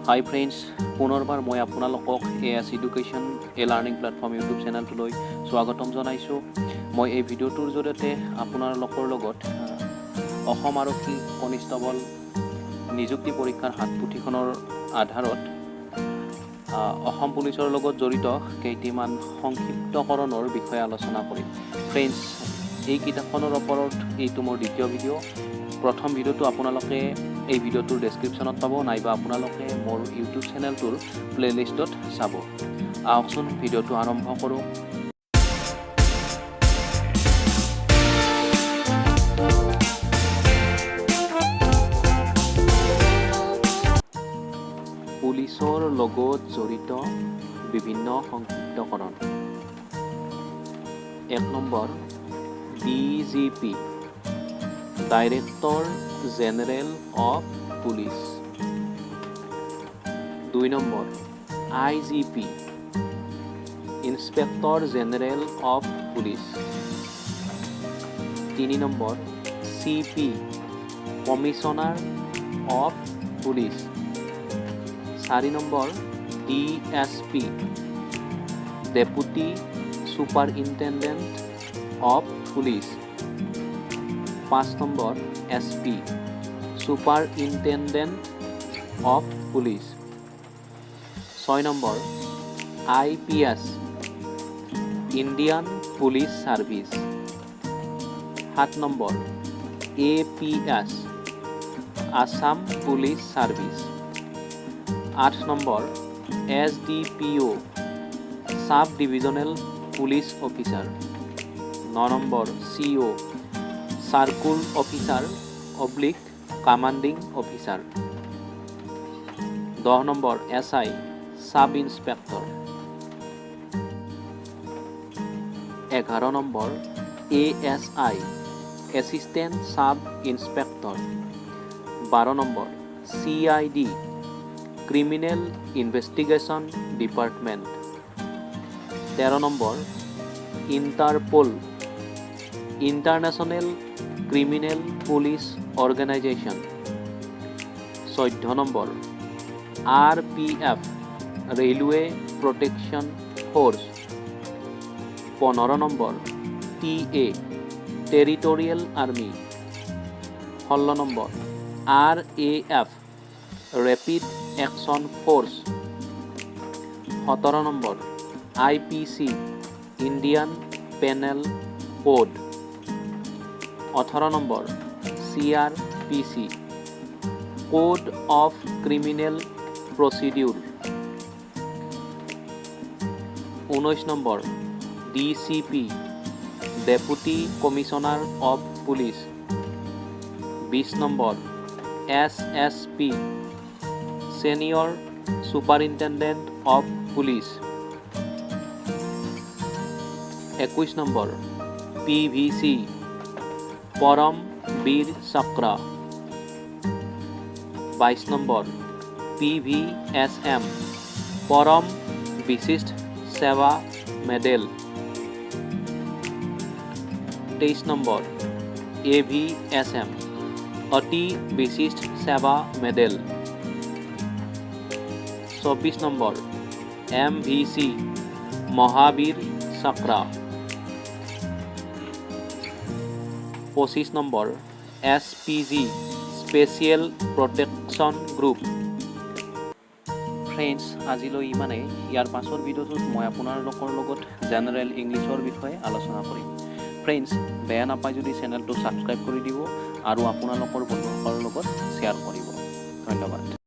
হাই friends, পুনৰবাৰ মই আপোনালোকক AS education learning platform YouTube চেনেলটোলৈ স্বাগতম জনাইছোঁ। মই এই ভিডিঅ'টোৰ জৰিয়তে আপোনালোকৰ লগত অসম আৰক্ষী কনিষ্টেবল নিযুক্তি পৰীক্ষাৰ হাতপুথিখনৰ আধাৰত অসম পুলিচৰ লগত জড়িত কেইটামান সংক্ষিপ্তকৰণৰ বিষয়ে আলোচনা কৰিম। ফ্ৰেণ্ডছ, এই কিতাপখনৰ ওপৰত এইটো মোৰ দ্বিতীয় ভিডিঅ'। প্ৰথম ভিডিঅ'টো আপোনালোকে এই ভিডিঅ'টোৰ ডেছক্ৰিপশ্যনত পাব, নাইবা আপোনালোকে মোৰ ইউটিউব চেনেলটোৰ প্লেলিষ্টত চাব। আহকচোন ভিডিঅ'টো আৰম্ভ কৰোঁ। পুলিচৰ লগত জড়িত বিভিন্ন সংক্ষিপ্তকৰণ। 1 number DGP, director general of police. 2 number IGP, inspector general of police. 3 number CP, commissioner of police. 4 number DSP, deputy superintendent of police. 5 number SP, superintendent of police. 6 number IPS, Indian police service. 7 number APS, Assam police service. 8 number SDPO, sub divisional police officer. 9 number CO, circle officer oblique commanding officer. 10 number SI, sub inspector. 11 number ASI, assistant sub inspector. 12 number CID, criminal investigation department. 13 number Interpol, international criminal police organisation. 14 number RPF, railway protection force. 15 number TA, territorial army. 16 number RAF, rapid action force. 17 number IPC, Indian penal code. 18 number CRPC, code of criminal procedure. 19 number DCP, deputy commissioner of police. 20 number SSP, senior superintendent of police. 21 number PVC, Param বীৰ চক্ৰ। 22 number PVSM, পৰম বিশিষ্ট সেৱা medal. 23 number AVSM, অতি বিশিষ্ট সেৱা medal. 24 number MVC, Mahavir চক্ৰ। 25 number SPG, special protection group. Friends, আজিলৈ ইমানেই। ইয়াৰ পাছৰ ভিডিঅ'টোত মই আপোনালোকৰ লগত জেনেৰেল ইংলিছৰ বিষয়ে আলোচনা কৰিম। ফ্ৰেণ্ডছ, বেয়া নাপায় যদি চেনেলটো ছাবস্ক্ৰাইব কৰি দিব আৰু আপোনালোকৰ বন্ধুসকলৰ লগত শ্বেয়াৰ কৰিব। ধন্যবাদ।